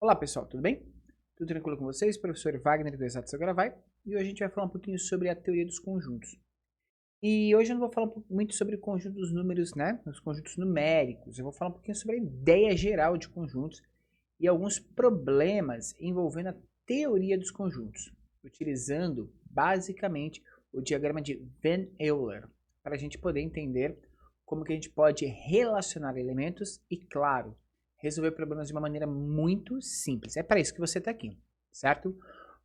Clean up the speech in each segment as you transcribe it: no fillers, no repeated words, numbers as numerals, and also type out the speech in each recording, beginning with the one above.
Olá pessoal, tudo bem? Tudo tranquilo com vocês? Professor Wagner do Exatos Agora Vai. E hoje a gente vai falar um pouquinho sobre a teoria dos conjuntos. E hoje eu não vou falar muito sobre o conjunto dos números, né? Os conjuntos numéricos. Eu vou falar um pouquinho sobre a ideia geral de conjuntos e alguns problemas envolvendo a teoria dos conjuntos, utilizando basicamente o diagrama de Van Euler, para a gente poder entender como que a gente pode relacionar elementos e, claro, resolver problemas de uma maneira muito simples. É para isso que você está aqui, certo?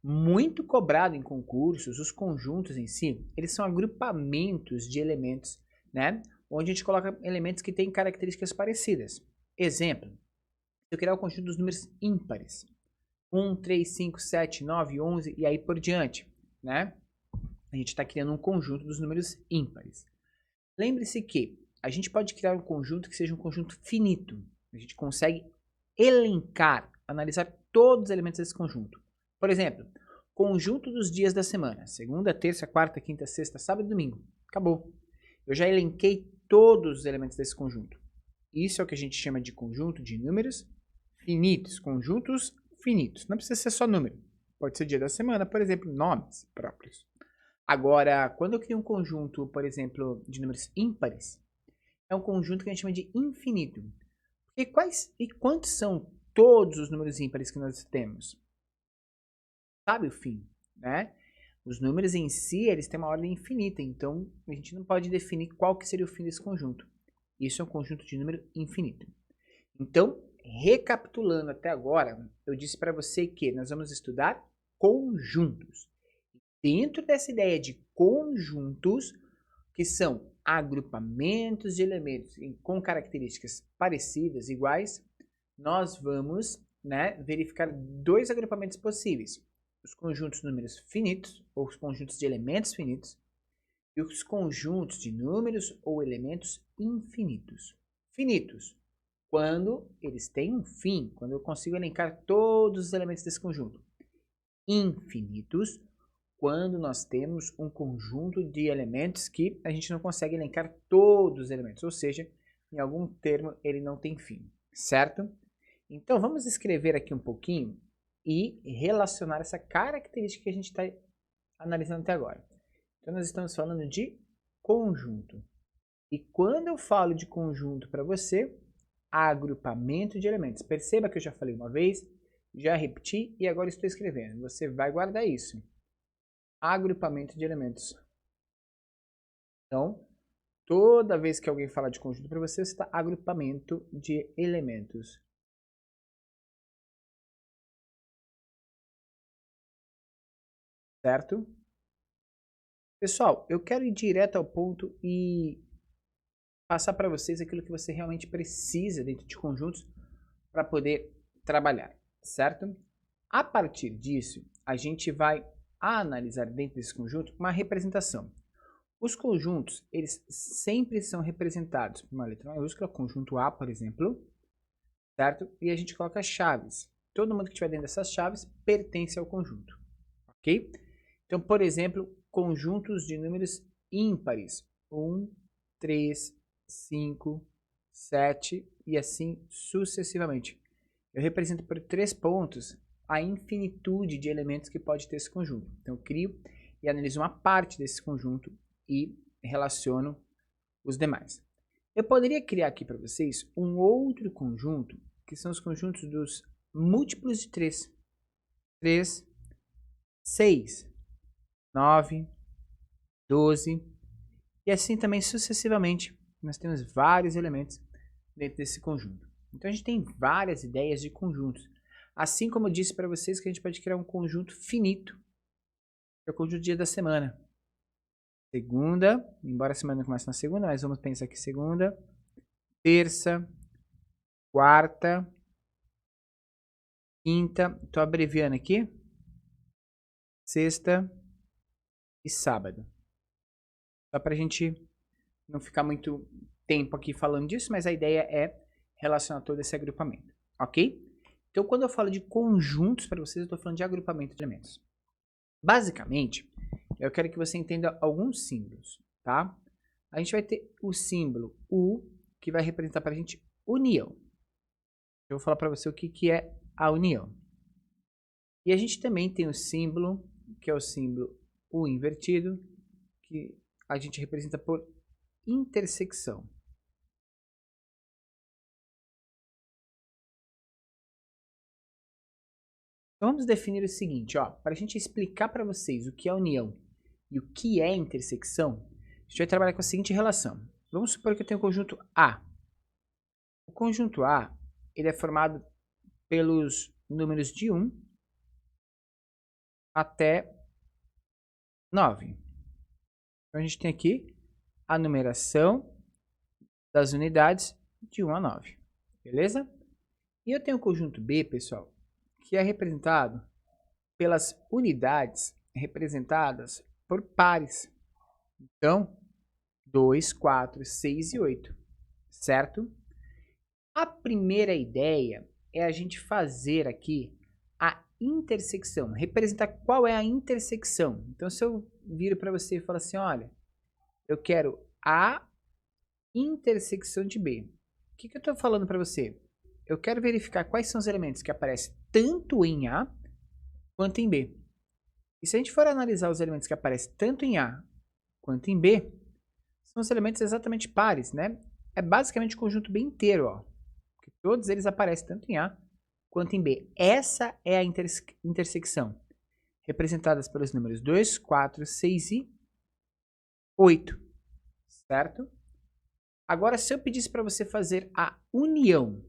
Muito cobrado em concursos, os conjuntos em si, eles são agrupamentos de elementos, né? Onde a gente coloca elementos que têm características parecidas. Exemplo, se eu criar o conjunto dos números ímpares, 1, 3, 5, 7, 9, 11 e aí por diante, né? A gente está criando um conjunto dos números ímpares. Lembre-se que a gente pode criar um conjunto que seja um conjunto finito. A gente consegue elencar, analisar todos os elementos desse conjunto. Por exemplo, conjunto dos dias da semana. Segunda, terça, quarta, quinta, sexta, sábado e domingo. Acabou. Eu já elenquei todos os elementos desse conjunto. Isso é o que a gente chama de conjunto de números finitos. Conjuntos finitos. Não precisa ser só número. Pode ser dia da semana, por exemplo, nomes próprios. Agora, quando eu crio um conjunto, por exemplo, de números ímpares, é um conjunto que a gente chama de infinito. E quantos são todos os números ímpares que nós temos? Sabe o fim, né? Os números em si, eles têm uma ordem infinita, então a gente não pode definir qual que seria o fim desse conjunto. Isso é um conjunto de número infinito. Então, recapitulando até agora, eu disse para você que nós vamos estudar conjuntos. Dentro dessa ideia de conjuntos, que são agrupamentos de elementos com características parecidas, iguais, nós vamos, verificar dois agrupamentos possíveis. Os conjuntos de números finitos, ou os conjuntos de elementos finitos, e os conjuntos de números ou elementos infinitos. Finitos, quando eles têm um fim, quando eu consigo elencar todos os elementos desse conjunto. Infinitos, quando nós temos um conjunto de elementos que a gente não consegue elencar todos os elementos, ou seja, em algum termo ele não tem fim, certo? Então vamos escrever aqui um pouquinho e relacionar essa característica que a gente está analisando até agora. Então nós estamos falando de conjunto. E quando eu falo de conjunto para você, agrupamento de elementos. Perceba que eu já falei uma vez, já repeti e agora estou escrevendo. Você vai guardar isso. Agrupamento de elementos. Então, toda vez que alguém fala de conjunto para você, está agrupamento de elementos. Certo? Pessoal, eu quero ir direto ao ponto e passar para vocês aquilo que você realmente precisa dentro de conjuntos para poder trabalhar, certo? A partir disso, a gente vai analisar dentro desse conjunto uma representação. Os conjuntos, eles sempre são representados por uma letra maiúscula, conjunto A, por exemplo, certo? E a gente coloca chaves. Todo mundo que estiver dentro dessas chaves pertence ao conjunto, ok? Então, por exemplo, conjuntos de números ímpares. 1, 3, 5, 7 e assim sucessivamente. Eu represento por 3 pontos a infinitude de elementos que pode ter esse conjunto. Então, eu crio e analiso uma parte desse conjunto e relaciono os demais. Eu poderia criar aqui para vocês um outro conjunto, que são os conjuntos dos múltiplos de 3. 3, 6, 9, 12 e assim também sucessivamente. Nós temos vários elementos dentro desse conjunto. Então a gente tem várias ideias de conjuntos. Assim como eu disse para vocês que a gente pode criar um conjunto finito, que é o conjunto do dia da semana. Segunda, embora a semana comece na segunda, mas vamos pensar aqui segunda, terça, quarta, quinta, estou abreviando aqui, sexta e sábado. Só para a gente não ficar muito tempo aqui falando disso, mas a ideia é relacionar todo esse agrupamento, ok? Então, quando eu falo de conjuntos para vocês, eu estou falando de agrupamento de elementos. Basicamente, eu quero que você entenda alguns símbolos, tá? A gente vai ter o símbolo U, que vai representar para a gente união. Eu vou falar para você o que é a união. E a gente também tem o símbolo, que é o símbolo U invertido, que a gente representa por intersecção. Então vamos definir o seguinte, para a gente explicar para vocês o que é união e o que é intersecção, a gente vai trabalhar com a seguinte relação. Vamos supor que eu tenho o conjunto A. O conjunto A, ele é formado pelos números de 1 até 9. Então a gente tem aqui a numeração das unidades de 1 a 9, beleza? E eu tenho o conjunto B, pessoal, que é representado pelas unidades representadas por pares. Então, 2, 4, 6 e 8, certo? A primeira ideia é a gente fazer aqui a intersecção, representar qual é a intersecção. Então, se eu viro para você e falo assim, olha, eu quero a intersecção de B. O que eu estou falando para você? Eu quero verificar quais são os elementos que aparecem tanto em A quanto em B. E se a gente for analisar os elementos que aparecem tanto em A quanto em B, são os elementos exatamente pares, né? É basicamente o conjunto B inteiro, ó. Porque todos eles aparecem tanto em A quanto em B. Essa é a intersecção, representadas pelos números 2, 4, 6 e 8, certo? Agora, se eu pedisse para você fazer a união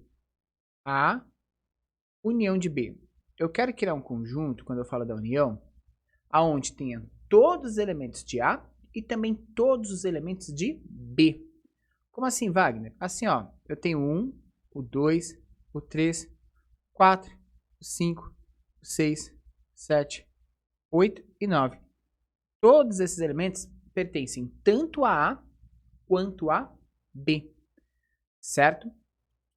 de B, eu quero criar um conjunto, quando eu falo da união, aonde tenha todos os elementos de A e também todos os elementos de B. Como assim, Wagner? Assim, ó, eu tenho o 1, o 2, o 3, 4, o 5, o 6, 7, 8 e 9. Todos esses elementos pertencem tanto a A quanto a B, certo?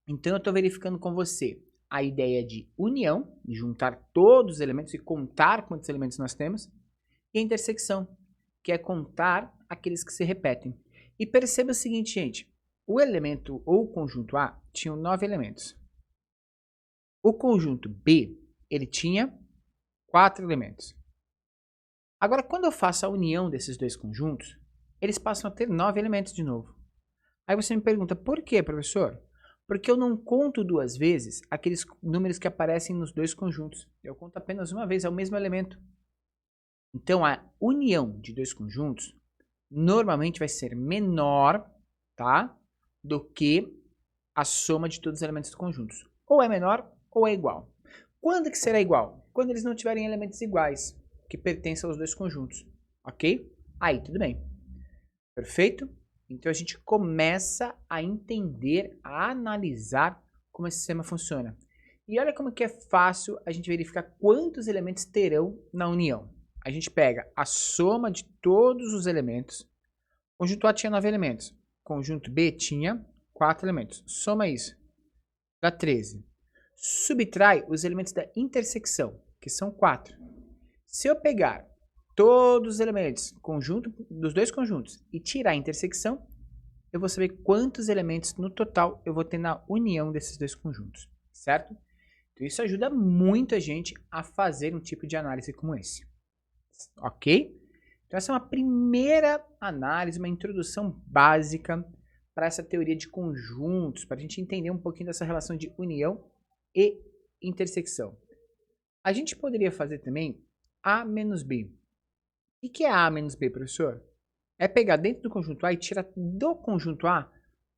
Então eu estou verificando com você a ideia de união, de juntar todos os elementos e contar quantos elementos nós temos, e a intersecção, que é contar aqueles que se repetem. E perceba o seguinte, gente, o elemento ou o conjunto A tinha 9 elementos. O conjunto B, ele tinha 4 elementos. Agora, quando eu faço a união desses dois conjuntos, eles passam a ter 9 elementos de novo. Aí você me pergunta, por quê, professor? Porque eu não conto duas vezes aqueles números que aparecem nos dois conjuntos. Eu conto apenas uma vez, é o mesmo elemento. Então, a união de dois conjuntos normalmente vai ser menor, tá, do que a soma de todos os elementos dos conjuntos. Ou é menor ou é igual. Quando que será igual? Quando eles não tiverem elementos iguais, que pertencem aos dois conjuntos. Ok? Aí, tudo bem. Perfeito? Então, a gente começa a entender, a analisar como esse sistema funciona. E olha como que é fácil a gente verificar quantos elementos terão na união. A gente pega a soma de todos os elementos. O conjunto A tinha 9 elementos. O conjunto B tinha 4 elementos. Soma isso. Dá 13. Subtrai os elementos da intersecção, que são 4. Se eu pegar todos os elementos dos dois conjuntos e tirar a intersecção, eu vou saber quantos elementos no total eu vou ter na união desses dois conjuntos, certo? Então isso ajuda muito a gente a fazer um tipo de análise como esse, ok? Então essa é uma primeira análise, uma introdução básica para essa teoria de conjuntos, para a gente entender um pouquinho dessa relação de união e intersecção. A gente poderia fazer também A menos B. O que é A menos B, professor? É pegar dentro do conjunto A e tirar do conjunto A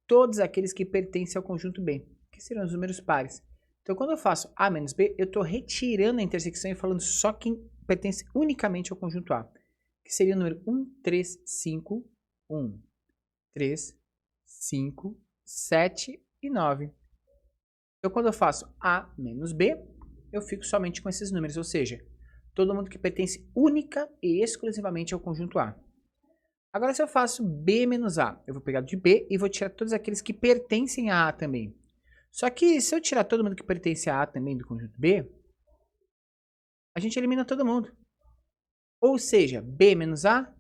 todos aqueles que pertencem ao conjunto B, que serão os números pares. Então, quando eu faço A menos B, eu estou retirando a intersecção e falando só quem pertence unicamente ao conjunto A, que seria o número 1, 3, 5, 1, 3, 5, 7 e 9. Então, quando eu faço A menos B, eu fico somente com esses números, ou seja, todo mundo que pertence única e exclusivamente ao conjunto A. Agora, se eu faço B menos A, eu vou pegar de B e vou tirar todos aqueles que pertencem a A também. Só que se eu tirar todo mundo que pertence a A também do conjunto B, a gente elimina todo mundo. Ou seja, B menos A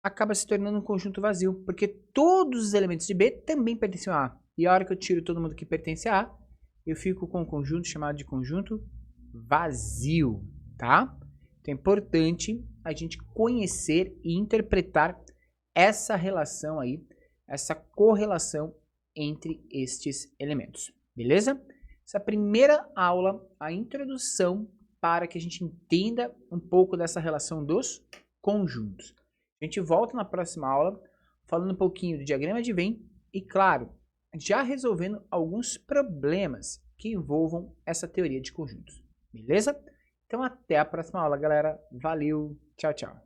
acaba se tornando um conjunto vazio, porque todos os elementos de B também pertencem a A. E a hora que eu tiro todo mundo que pertence a A, eu fico com um conjunto chamado de conjunto vazio, tá? Então é importante a gente conhecer e interpretar essa relação aí, essa correlação entre estes elementos, beleza? Essa primeira aula, a introdução para que a gente entenda um pouco dessa relação dos conjuntos. A gente volta na próxima aula falando um pouquinho do diagrama de Venn e, claro, já resolvendo alguns problemas que envolvam essa teoria de conjuntos, beleza? Então até a próxima aula, galera. Valeu, tchau, tchau.